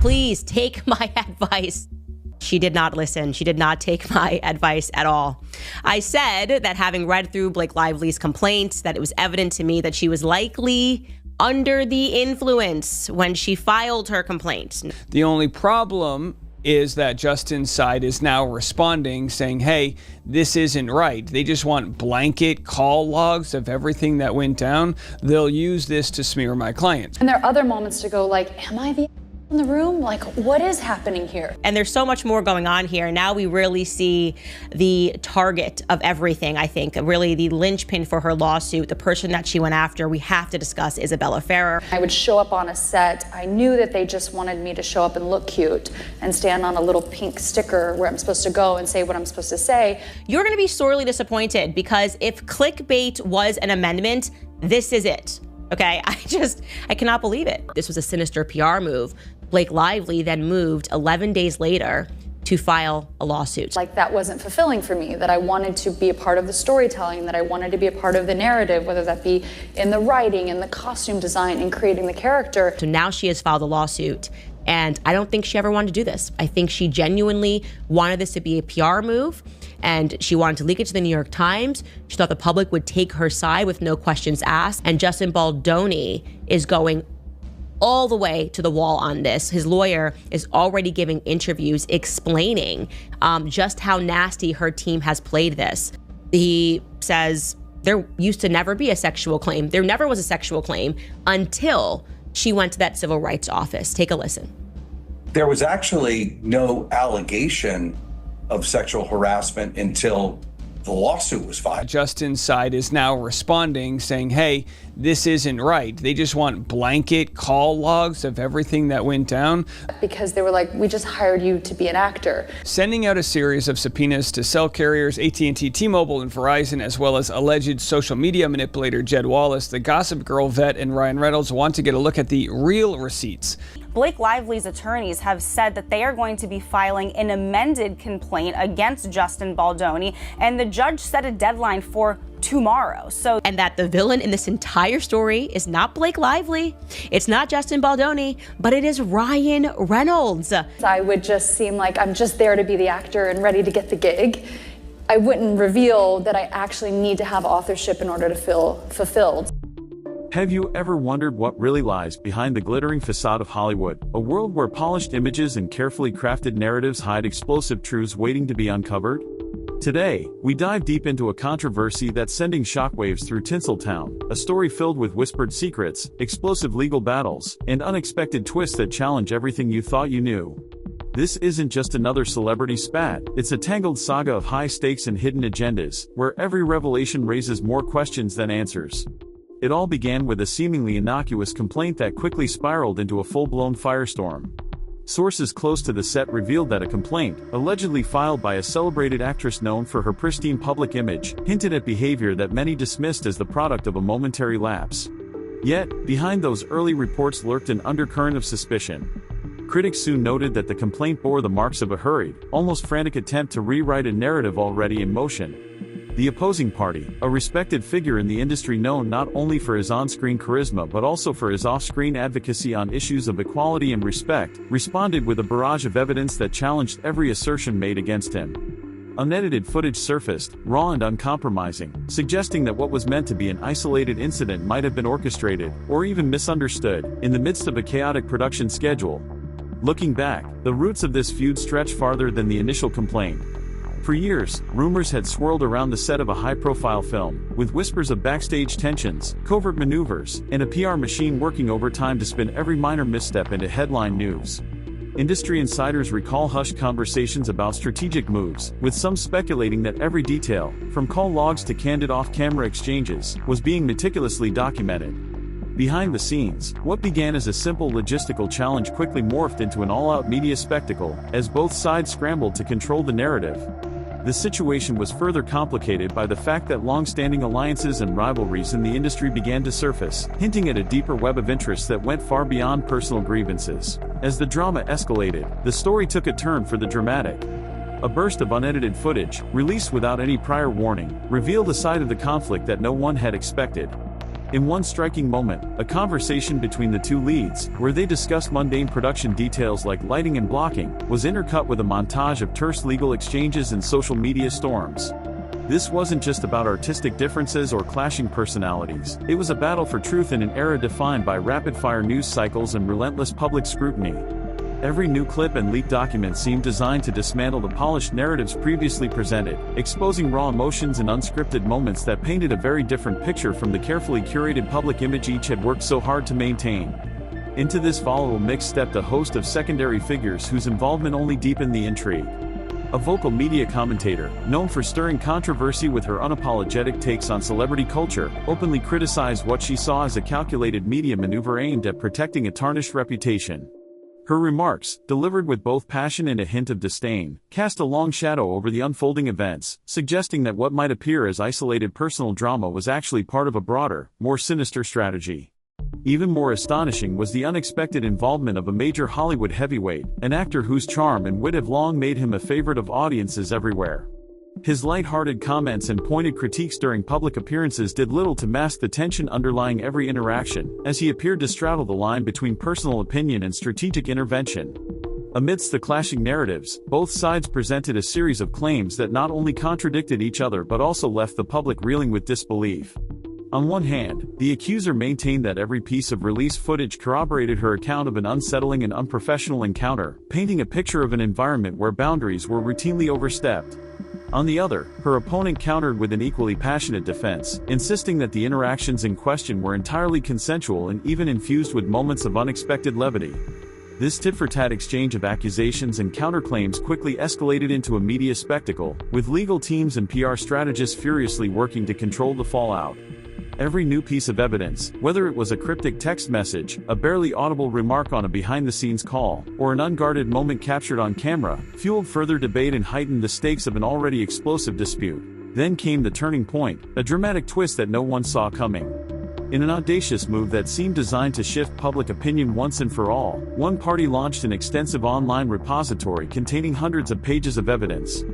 Please take my advice. She did not listen. She did not take my advice at all. I said that having read through Blake Lively's complaints, that it was evident to me that she was likely under the influence when she filed her complaint. The only problem is that Justin's side is now responding, saying, hey, this isn't right. They just want blanket call logs of everything that went down. They'll use this to smear my clients. And there are other moments to go like, am I the in the room? Like, what is happening here? And there's so much more going on here. Now we really see the target of everything, I think. Really the linchpin for her lawsuit, the person that she went after, we have to discuss Isabella Ferrer. I would show up on a set. I knew that they just wanted me to show up and look cute and stand on a little pink sticker where I'm supposed to go and say what I'm supposed to say. You're gonna be sorely disappointed because if clickbait was an amendment, this is it. Okay, I cannot believe it. This was a sinister PR move. Blake Lively then moved 11 days later to file a lawsuit. Like that wasn't fulfilling for me, that I wanted to be a part of the storytelling, that I wanted to be a part of the narrative, whether that be in the writing, in the costume design, in creating the character. So now she has filed a lawsuit, and I don't think she ever wanted to do this. I think she genuinely wanted this to be a PR move, and she wanted to leak it to the New York Times. She thought the public would take her side with no questions asked, and Justin Baldoni is going all the way to the wall on this. His lawyer is already giving interviews explaining just how nasty her team has played this. He says there used to never be a sexual claim. There never was a sexual claim until she went to that civil rights office. Take a listen. There was actually no allegation of sexual harassment until the lawsuit was filed. Justin's side is now responding, saying, hey, this isn't right. They just want blanket call logs of everything that went down. Because they were like, we just hired you to be an actor. Sending out a series of subpoenas to cell carriers, AT&T, T-Mobile, and Verizon, as well as alleged social media manipulator Jed Wallace, the Gossip Girl vet, and Ryan Reynolds want to get a look at the real receipts. Blake Lively's attorneys have said that they are going to be filing an amended complaint against Justin Baldoni, and the judge set a deadline for tomorrow. And that the villain in this entire story is not Blake Lively, it's not Justin Baldoni, but it is Ryan Reynolds. I would just seem like I'm just there to be the actor and ready to get the gig. I wouldn't reveal that I actually need to have authorship in order to feel fulfilled. Have you ever wondered what really lies behind the glittering facade of Hollywood, a world where polished images and carefully crafted narratives hide explosive truths waiting to be uncovered? Today, we dive deep into a controversy that's sending shockwaves through Tinseltown, a story filled with whispered secrets, explosive legal battles, and unexpected twists that challenge everything you thought you knew. This isn't just another celebrity spat, it's a tangled saga of high stakes and hidden agendas, where every revelation raises more questions than answers. It all began with a seemingly innocuous complaint that quickly spiraled into a full-blown firestorm. Sources close to the set revealed that a complaint, allegedly filed by a celebrated actress known for her pristine public image, hinted at behavior that many dismissed as the product of a momentary lapse. Yet, behind those early reports lurked an undercurrent of suspicion. Critics soon noted that the complaint bore the marks of a hurried, almost frantic attempt to rewrite a narrative already in motion. The opposing party, a respected figure in the industry known not only for his on-screen charisma but also for his off-screen advocacy on issues of equality and respect, responded with a barrage of evidence that challenged every assertion made against him. Unedited footage surfaced, raw and uncompromising, suggesting that what was meant to be an isolated incident might have been orchestrated, or even misunderstood, in the midst of a chaotic production schedule. Looking back, the roots of this feud stretch farther than the initial complaint. For years, rumors had swirled around the set of a high-profile film, with whispers of backstage tensions, covert maneuvers, and a PR machine working overtime to spin every minor misstep into headline news. Industry insiders recall hushed conversations about strategic moves, with some speculating that every detail, from call logs to candid off-camera exchanges, was being meticulously documented. Behind the scenes, what began as a simple logistical challenge quickly morphed into an all-out media spectacle, as both sides scrambled to control the narrative. The situation was further complicated by the fact that long-standing alliances and rivalries in the industry began to surface, hinting at a deeper web of interests that went far beyond personal grievances. As the drama escalated, the story took a turn for the dramatic. A burst of unedited footage, released without any prior warning, revealed a side of the conflict that no one had expected. In one striking moment, a conversation between the two leads, where they discussed mundane production details like lighting and blocking, was intercut with a montage of terse legal exchanges and social media storms. This wasn't just about artistic differences or clashing personalities, it was a battle for truth in an era defined by rapid-fire news cycles and relentless public scrutiny. Every new clip and leaked document seemed designed to dismantle the polished narratives previously presented, exposing raw emotions and unscripted moments that painted a very different picture from the carefully curated public image each had worked so hard to maintain. Into this volatile mix stepped a host of secondary figures whose involvement only deepened the intrigue. A vocal media commentator, known for stirring controversy with her unapologetic takes on celebrity culture, openly criticized what she saw as a calculated media maneuver aimed at protecting a tarnished reputation. Her remarks, delivered with both passion and a hint of disdain, cast a long shadow over the unfolding events, suggesting that what might appear as isolated personal drama was actually part of a broader, more sinister strategy. Even more astonishing was the unexpected involvement of a major Hollywood heavyweight, an actor whose charm and wit have long made him a favorite of audiences everywhere. His light-hearted comments and pointed critiques during public appearances did little to mask the tension underlying every interaction, as he appeared to straddle the line between personal opinion and strategic intervention. Amidst the clashing narratives, both sides presented a series of claims that not only contradicted each other but also left the public reeling with disbelief. On one hand, the accuser maintained that every piece of released footage corroborated her account of an unsettling and unprofessional encounter, painting a picture of an environment where boundaries were routinely overstepped. On the other, her opponent countered with an equally passionate defense, insisting that the interactions in question were entirely consensual and even infused with moments of unexpected levity. This tit-for-tat exchange of accusations and counterclaims quickly escalated into a media spectacle, with legal teams and PR strategists furiously working to control the fallout. Every new piece of evidence, whether it was a cryptic text message, a barely audible remark on a behind-the-scenes call, or an unguarded moment captured on camera, fueled further debate and heightened the stakes of an already explosive dispute. Then came the turning point, a dramatic twist that no one saw coming. In an audacious move that seemed designed to shift public opinion once and for all, one party launched an extensive online repository containing hundreds of pages of evidence.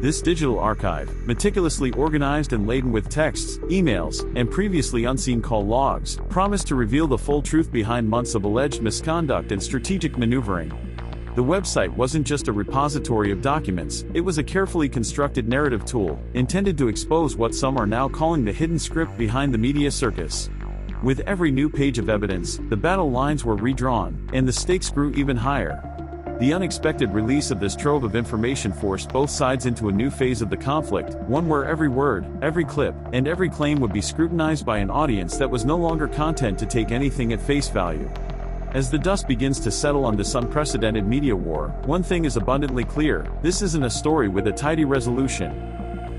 This digital archive, meticulously organized and laden with texts, emails, and previously unseen call logs, promised to reveal the full truth behind months of alleged misconduct and strategic maneuvering. The website wasn't just a repository of documents, it was a carefully constructed narrative tool, intended to expose what some are now calling the hidden script behind the media circus. With every new page of evidence, the battle lines were redrawn, and the stakes grew even higher. The unexpected release of this trove of information forced both sides into a new phase of the conflict, one where every word, every clip, and every claim would be scrutinized by an audience that was no longer content to take anything at face value. As the dust begins to settle on this unprecedented media war, one thing is abundantly clear: this isn't a story with a tidy resolution.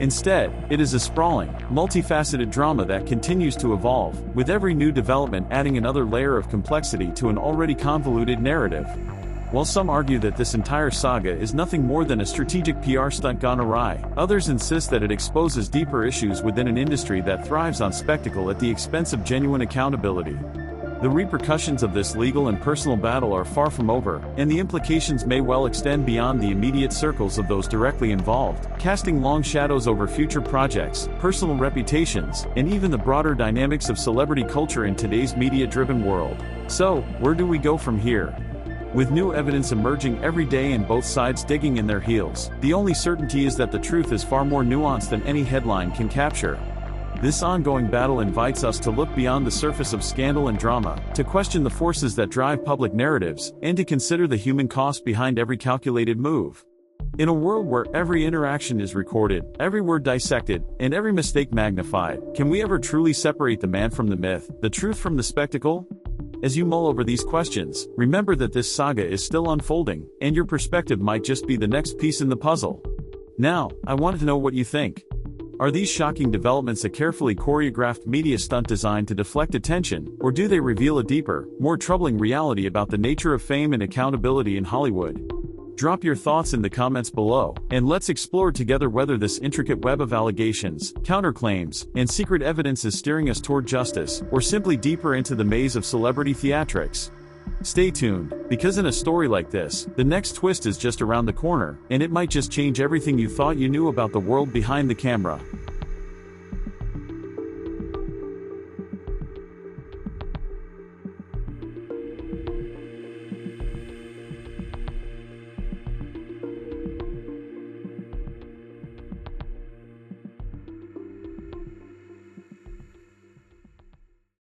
Instead, it is a sprawling, multifaceted drama that continues to evolve, with every new development adding another layer of complexity to an already convoluted narrative. While some argue that this entire saga is nothing more than a strategic PR stunt gone awry, others insist that it exposes deeper issues within an industry that thrives on spectacle at the expense of genuine accountability. The repercussions of this legal and personal battle are far from over, and the implications may well extend beyond the immediate circles of those directly involved, casting long shadows over future projects, personal reputations, and even the broader dynamics of celebrity culture in today's media-driven world. So, where do we go from here? With new evidence emerging every day and both sides digging in their heels, the only certainty is that the truth is far more nuanced than any headline can capture. This ongoing battle invites us to look beyond the surface of scandal and drama, to question the forces that drive public narratives, and to consider the human cost behind every calculated move. In a world where every interaction is recorded, every word dissected, and every mistake magnified, can we ever truly separate the man from the myth, the truth from the spectacle? As you mull over these questions, remember that this saga is still unfolding, and your perspective might just be the next piece in the puzzle. Now, I wanted to know what you think. Are these shocking developments a carefully choreographed media stunt designed to deflect attention, or do they reveal a deeper, more troubling reality about the nature of fame and accountability in Hollywood? Drop your thoughts in the comments below, and let's explore together whether this intricate web of allegations, counterclaims, and secret evidence is steering us toward justice, or simply deeper into the maze of celebrity theatrics. Stay tuned, because in a story like this, the next twist is just around the corner, and it might just change everything you thought you knew about the world behind the camera.